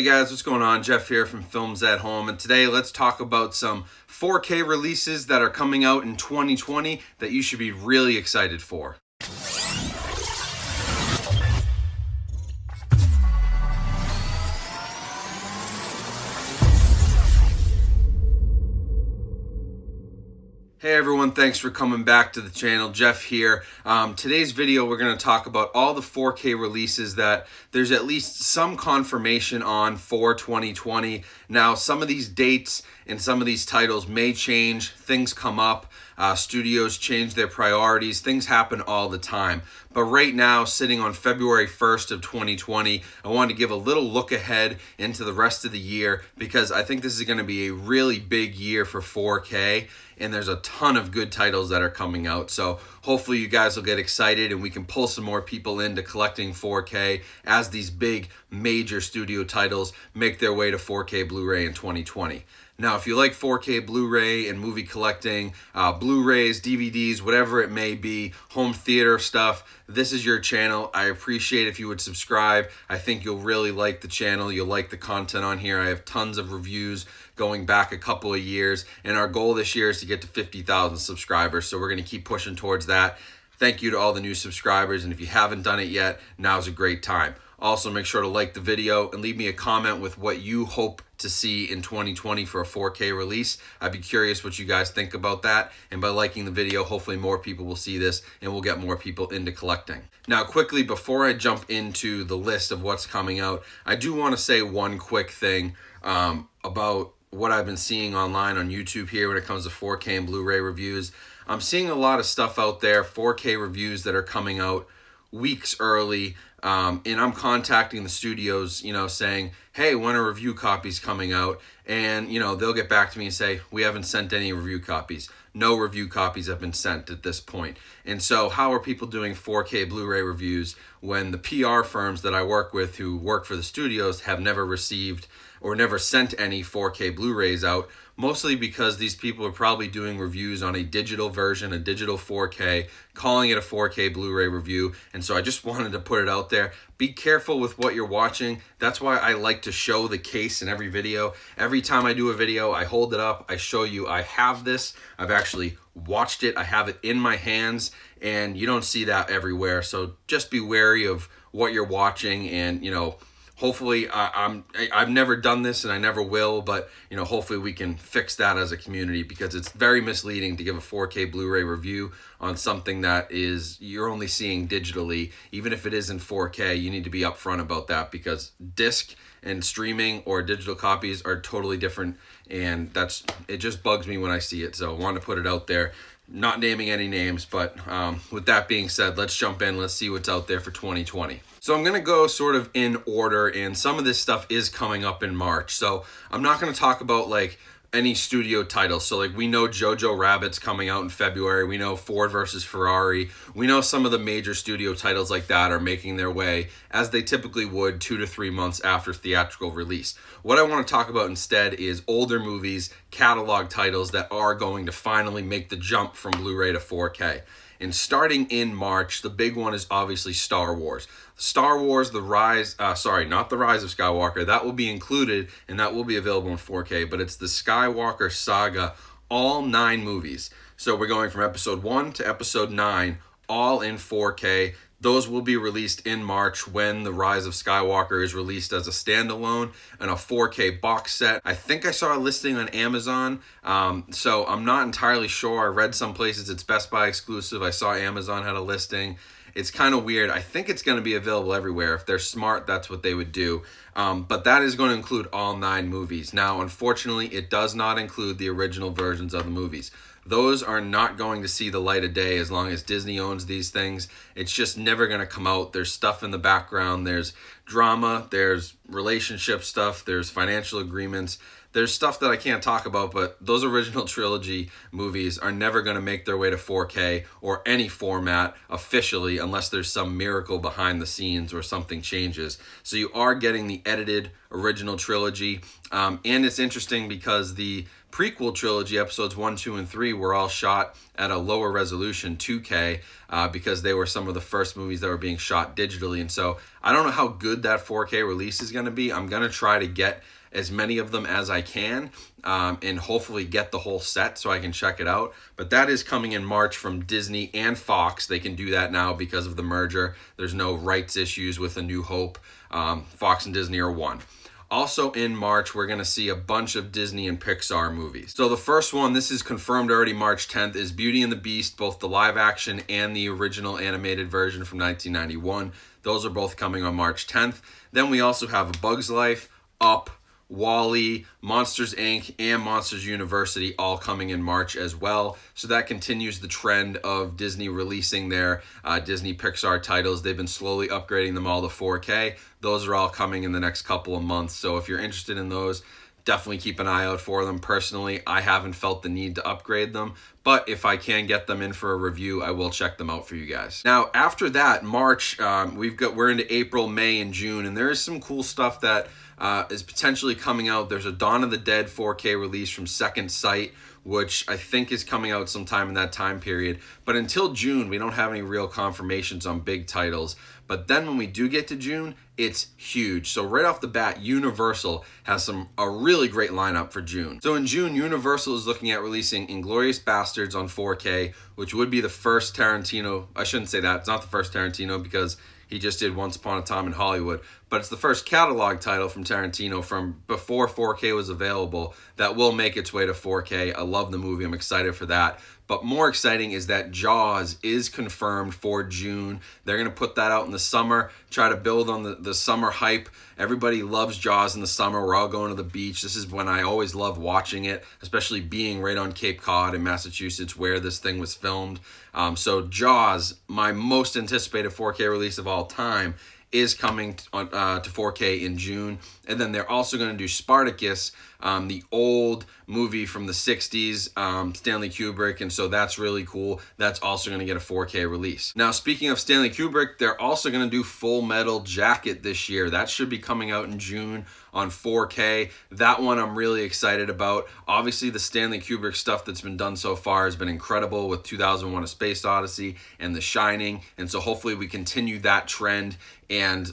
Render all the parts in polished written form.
Hey guys, what's going on? Jeff here from Films at Home, and today let's talk about some 4K releases that are coming out in 2020 that you should be really excited for. Hey everyone, thanks for coming back to the channel. Jeff here. Today's video we're going to talk about all the 4K releases that there's at least some confirmation on for 2020. Now some of these dates and some of these titles may change, things come up, studios change their priorities, things happen all the time. But right now, sitting on February 1st of 2020, I wanted to give a little look ahead into the rest of the year because I think this is going to be a really big year for 4K. And there's a ton of good titles that are coming out. So hopefully you guys will get excited and we can pull some more people into collecting 4K as these big major studio titles make their way to 4K Blu-ray in 2020. Now, if you like 4K Blu-ray and movie collecting, Blu-rays, DVDs, whatever it may be, home theater stuff, this is your channel. I appreciate if you would subscribe. I think you'll really like the channel. You'll like the content on here. I have tons of reviews going back a couple of years, and our goal this year is to get to 50,000 subscribers, so we're going to keep pushing towards that. Thank you to all the new subscribers, and if you haven't done it yet, now's a great time. Also, make sure to like the video and leave me a comment with what you hope to see in 2020 for a 4K release. I'd be curious what you guys think about that. And by liking the video, hopefully more people will see this and we'll get more people into collecting. Now, quickly, before I jump into the list of what's coming out, I do want to say one quick thing about what I've been seeing online on YouTube here when it comes to 4K and Blu-ray reviews. I'm seeing a lot of stuff out there, 4K reviews that are coming out weeks early, and I'm contacting the studios, saying, hey, when are review copies coming out? And, they'll get back to me and say, we haven't sent any review copies. No review copies have been sent at this point. And so how are people doing 4K Blu-ray reviews when the PR firms that I work with who work for the studios have never received or never sent any 4K Blu-rays out? Mostly because these people are probably doing reviews on a digital version, a digital 4K, calling it a 4K Blu-ray review. And so I just wanted to put it out there. Be careful with what you're watching. That's why I like to show the case in every video. Every time I do a video, I hold it up, I show you I have this. I've actually watched it. I have it in my hands, and you don't see that everywhere. So just be wary of what you're watching, and hopefully, I've never done this and I never will, but hopefully we can fix that as a community, because it's very misleading to give a 4K Blu-ray review on something that you're only seeing digitally. Even if it is in 4K, you need to be upfront about that, because disc and streaming or digital copies are totally different, and it just bugs me when I see it. So I want to put it out there. Not naming any names, but with that being said, let's jump in. Let's see what's out there for 2020. So I'm going to go sort of in order, and some of this stuff is coming up in March. So I'm not going to talk about any studio titles. So we know Jojo Rabbit's coming out in February. We know Ford versus Ferrari. We know some of the major studio titles like that are making their way, as they typically would, 2 to 3 months after theatrical release. What I want to talk about instead is older movies, catalog titles that are going to finally make the jump from Blu-ray to 4K. And starting in March, the big one is obviously Star Wars. Star Wars, not the Rise of Skywalker. That will be included and that will be available in 4K, but it's the Skywalker saga, all 9 movies. So we're going from episode 1 to episode 9, all in 4K. Those will be released in March when The Rise of Skywalker is released as a standalone and a 4K box set. I think I saw a listing on Amazon, so I'm not entirely sure. I read some places it's Best Buy exclusive. I saw Amazon had a listing. It's kind of weird. I think it's going to be available everywhere. If they're smart, that's what they would do. But that is going to include all 9 movies. Now, unfortunately, it does not include the original versions of the movies. Those are not going to see the light of day as long as Disney owns these things. It's just never going to come out. There's stuff in the background. There's drama. There's relationship stuff. There's financial agreements. There's stuff that I can't talk about, but those original trilogy movies are never going to make their way to 4K or any format officially unless there's some miracle behind the scenes or something changes. So you are getting the edited original trilogy. And it's interesting because the prequel trilogy, episodes 1, 2, and 3, were all shot at a lower resolution, 2K, because they were some of the first movies that were being shot digitally. And so I don't know how good that 4K release is going to be. I'm going to try to get as many of them as I can, and hopefully get the whole set so I can check it out. But that is coming in March from Disney and Fox. They can do that now because of the merger. There's no rights issues with A New Hope. Fox and Disney are one. Also in March, we're going to see a bunch of Disney and Pixar movies. So the first one, this is confirmed already March 10th, is Beauty and the Beast, both the live action and the original animated version from 1991. Those are both coming on March 10th. Then we also have A Bug's Life, Up, Wall-E, Monsters Inc., and Monsters University all coming in March as well. So that continues the trend of Disney releasing their Disney Pixar titles. They've been slowly upgrading them all to 4K. Those are all coming in the next couple of months. So if you're interested in those, definitely keep an eye out for them. Personally, I haven't felt the need to upgrade them, but if I can get them in for a review, I will check them out for you guys. Now, after that, March, we're into April, May, and June, and there is some cool stuff that is potentially coming out. There's a Dawn of the Dead 4K release from Second Sight, which I think is coming out sometime in that time period. But until June, we don't have any real confirmations on big titles. But then when we do get to June, it's huge. So right off the bat, Universal has a really great lineup for June. So in June, Universal is looking at releasing Inglourious Basterds on 4K, which would be the first Tarantino. I shouldn't say that. It's not the first Tarantino because he just did Once Upon a Time in Hollywood. But it's the first catalog title from Tarantino from before 4K was available that will make its way to 4K. I love the movie. I'm excited for that. But more exciting is that Jaws is confirmed for June. They're going to put that out in the summer, try to build on the summer hype. Everybody loves Jaws in the summer. We're all going to the beach. This is when I always love watching it, especially being right on Cape Cod in Massachusetts where this thing was filmed. So Jaws, my most anticipated 4K release of all time, is coming to 4K in June. And then they're also going to do Spartacus, the old movie from the 60s, Stanley Kubrick, and so that's really cool. That's also going to get a 4K release. Now, speaking of Stanley Kubrick, they're also going to do Full Metal Jacket this year. That should be coming out in June on 4K. That one I'm really excited about. Obviously, the Stanley Kubrick stuff that's been done so far has been incredible with 2001: A Space Odyssey and The Shining, and so hopefully we continue that trend, and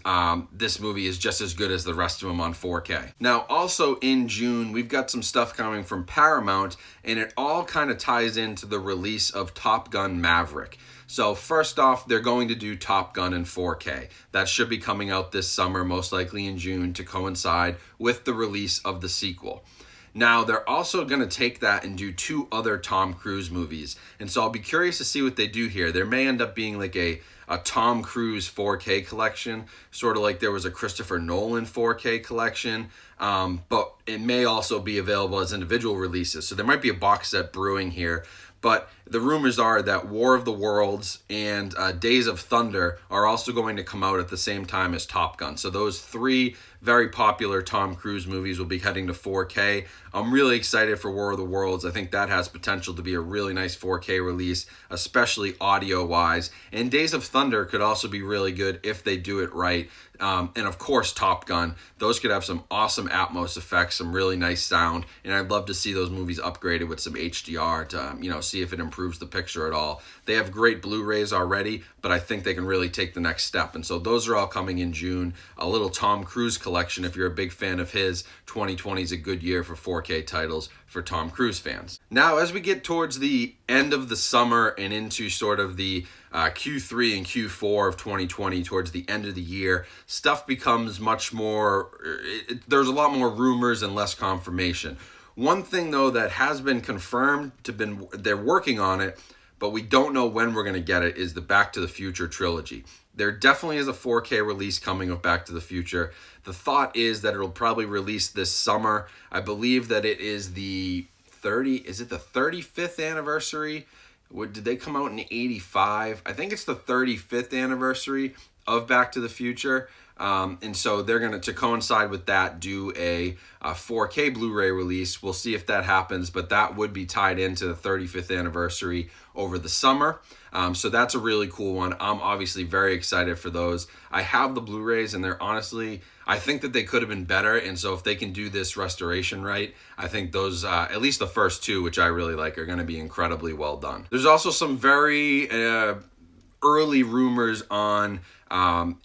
this movie is just as good as the rest of them on 4K. Now, also in June, we've got some stuff coming from Paramount, and it all kind of ties into the release of Top Gun Maverick. So first off, they're going to do Top Gun in 4K. That should be coming out this summer, most likely in June, to coincide with the release of the sequel. Now, they're also going to take that and do 2 other Tom Cruise movies. And so I'll be curious to see what they do here. There may end up being like a Tom Cruise 4K collection, sort of like there was a Christopher Nolan 4K collection, but it may also be available as individual releases. So there might be a box set brewing here. But the rumors are that War of the Worlds and Days of Thunder are also going to come out at the same time as Top Gun. So those 3 very popular Tom Cruise movies will be heading to 4K. I'm really excited for War of the Worlds. I think that has potential to be a really nice 4K release, especially audio-wise. And Days of Thunder could also be really good if they do it right. And of course, Top Gun. Those could have some awesome Atmos effects, some really nice sound, and I'd love to see those movies upgraded with some HDR to, see if it improves the picture at all. They have great Blu-rays already, but I think they can really take the next step. And so those are all coming in June. A little Tom Cruise collection, if you're a big fan of his. 2020 is a good year for 4K titles for Tom Cruise fans. Now, as we get towards the end of the summer and into sort of the Q3 and Q4 of 2020, towards the end of the year, stuff becomes much more, there's a lot more rumors and less confirmation. One thing, though, that has been confirmed, they're working on it, but we don't know when we're going to get it, is the Back to the Future trilogy. There definitely is a 4K release coming of Back to the Future. The thought is that it'll probably release this summer. I believe that it is the 35th anniversary? Did they come out in 85? I think it's the 35th anniversary of Back to the Future. And so they're going to coincide with that, do a 4K Blu-ray release. We'll see if that happens, but that would be tied into the 35th anniversary over the summer. So that's a really cool one. I'm obviously very excited for those. I have the Blu-rays, and they're honestly, I think that they could have been better. And so if they can do this restoration right, I think those, at least the first two, which I really like, are going to be incredibly well done. There's also some very early rumors on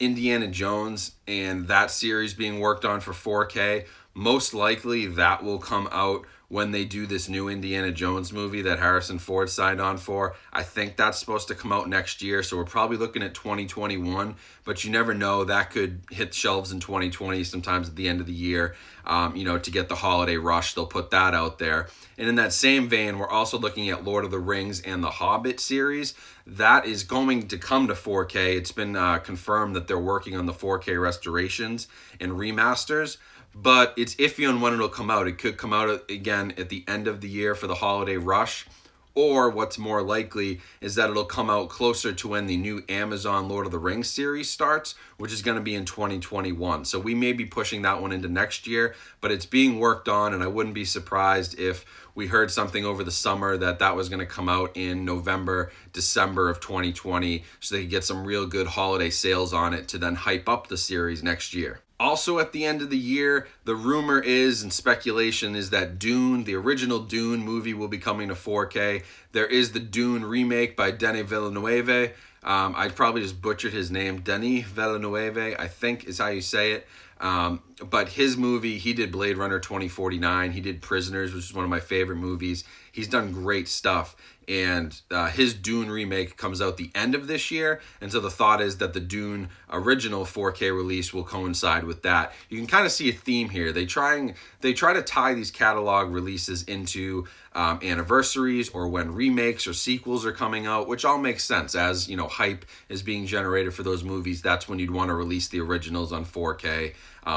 Indiana Jones and that series being worked on for 4K. Most likely that will come out when they do this new Indiana Jones movie that Harrison Ford signed on for. I think that's supposed to come out next year, so we're probably looking at 2021, but you never know. That could hit shelves in 2020, sometimes at the end of the year. To get the holiday rush, they'll put that out there. And in that same vein, we're also looking at Lord of the Rings and the Hobbit series. That is going to come to 4K. It's been confirmed that they're working on the 4K restorations and remasters, but it's iffy on when it'll come out. It could come out again at the end of the year for the holiday rush, or what's more likely is that it'll come out closer to when the new Amazon Lord of the Rings series starts, which is going to be in 2021. So we may be pushing that one into next year, but it's being worked on, and I wouldn't be surprised if we heard something over the summer that was going to come out in November, December of 2020, so they could get some real good holiday sales on it to then hype up the series next year. Also at the end of the year, the rumor is and speculation is that Dune, the original Dune movie, will be coming to 4K. There is the Dune remake by Denis Villeneuve. I probably just butchered his name. Denis Villeneuve, I think is how you say it. But his movie, he did Blade Runner 2049. He did Prisoners, which is one of my favorite movies. He's done great stuff. And his Dune remake comes out the end of this year. And so the thought is that the Dune original 4K release will coincide with that. You can kind of see a theme here. They try to tie these catalog releases into anniversaries or when remakes or sequels are coming out, which all makes sense. As hype is being generated for those movies, that's when you'd want to release the originals on 4K.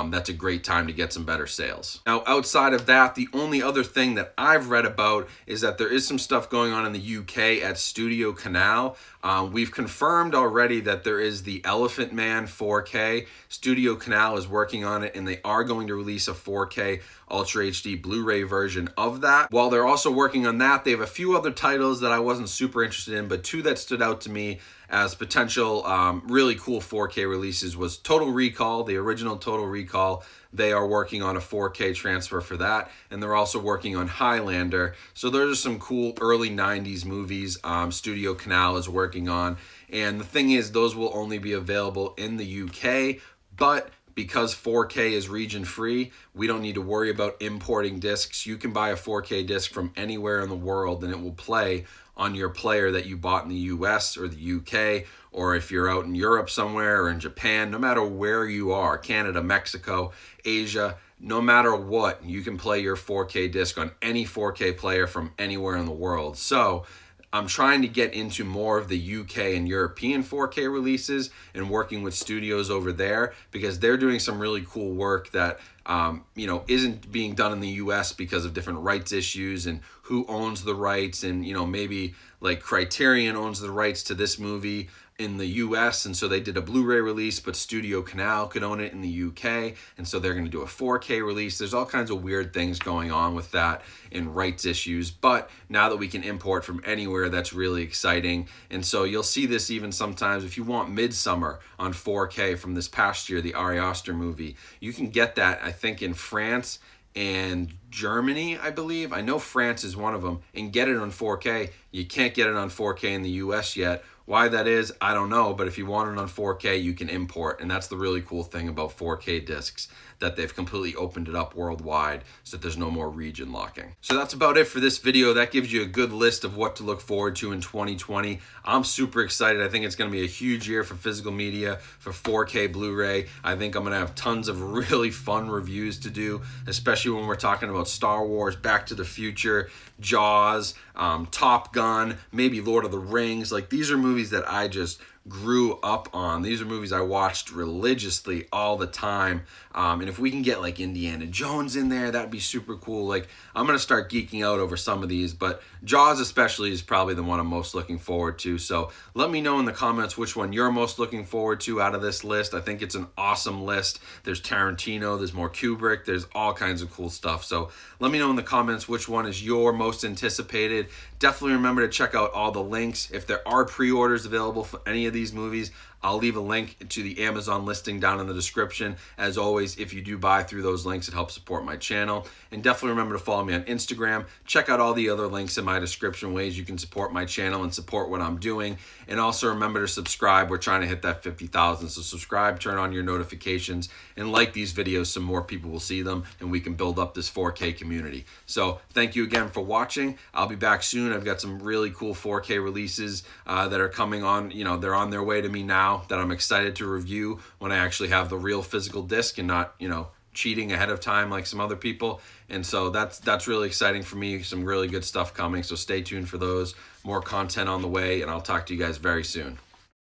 That's a great time to get some better sales. Now, outside of that, the only other thing that I've read about is that there is some stuff going on in the UK at Studio Canal. We've confirmed already that there is the Elephant Man 4K. Studio Canal is working on it, and they are going to release a 4K Ultra HD Blu-ray version of that. While they're also working on that, they have a few other titles that I wasn't super interested in, but two that stood out to me as potential really cool 4K releases was Total Recall, the original Total Recall. They are working on a 4K transfer for that, and they're also working on Highlander. So those are some cool early 90s movies Studio Canal is working on. And the thing is, those will only be available in the UK, but because 4K is region free, we don't need to worry about importing discs. You can buy a 4K disc from anywhere in the world, and it will play on your player that you bought in the US or the UK, or if you're out in Europe somewhere or in Japan, no matter where you are, Canada, Mexico, Asia, no matter what, you can play your 4K disc on any 4K player from anywhere in the world. So I'm trying to get into more of the UK and European 4K releases and working with studios over there, because they're doing some really cool work that isn't being done in the US because of different rights issues and who owns the rights, and maybe like Criterion owns the rights to this movie in the US, and so they did a Blu-ray release, but Studio Canal could own it in the UK, and so they're going to do a 4K release. There's all kinds of weird things going on with that and rights issues, but now that we can import from anywhere, that's really exciting. And so you'll see this even sometimes if you want Midsummer on 4K from this past year, the Ari Aster movie. You can get that, I think, in France and Germany, I believe. I know France is one of them, and get it on 4K. You can't get it on 4K in the US yet. Why that is, I don't know, but if you want it on 4K, you can import, and that's the really cool thing about 4K discs, that they've completely opened it up worldwide so that there's no more region locking. So that's about it for this video. That gives you a good list of what to look forward to in 2020. I'm super excited. I think it's going to be a huge year for physical media, for 4K Blu-ray. I think I'm going to have tons of really fun reviews to do, especially when we're talking about Star Wars, Back to the Future, Jaws, Top Gun, maybe Lord of the Rings. Like, these are movies that I just grew up on. These are movies I watched religiously all the time. And if we can get like Indiana Jones in there, that'd be super cool. Like, I'm gonna start geeking out over some of these, but Jaws especially is probably the one I'm most looking forward to. So let me know in the comments which one you're most looking forward to out of this list. I think it's an awesome list. There's Tarantino, there's more Kubrick, there's all kinds of cool stuff. So let me know in the comments which one is your most anticipated. Definitely remember to check out all the links. If there are pre-orders available for any of these movies, I'll leave a link to the Amazon listing down in the description. As always, if you do buy through those links, it helps support my channel. And definitely remember to follow me on Instagram. Check out all the other links in my description, ways you can support my channel and support what I'm doing. And also remember to subscribe. We're trying to hit that 50,000. So subscribe, turn on your notifications, and like these videos so more people will see them and we can build up this 4K community. So thank you again for watching. I'll be back soon. I've got some really cool 4K releases that are coming on. You know, they're on their way to me now that I'm excited to review when I actually have the real physical disc and not, you know, cheating ahead of time like some other people. And so that's really exciting for me. Some really good stuff coming. So stay tuned for those. More content on the way, and I'll talk to you guys very soon.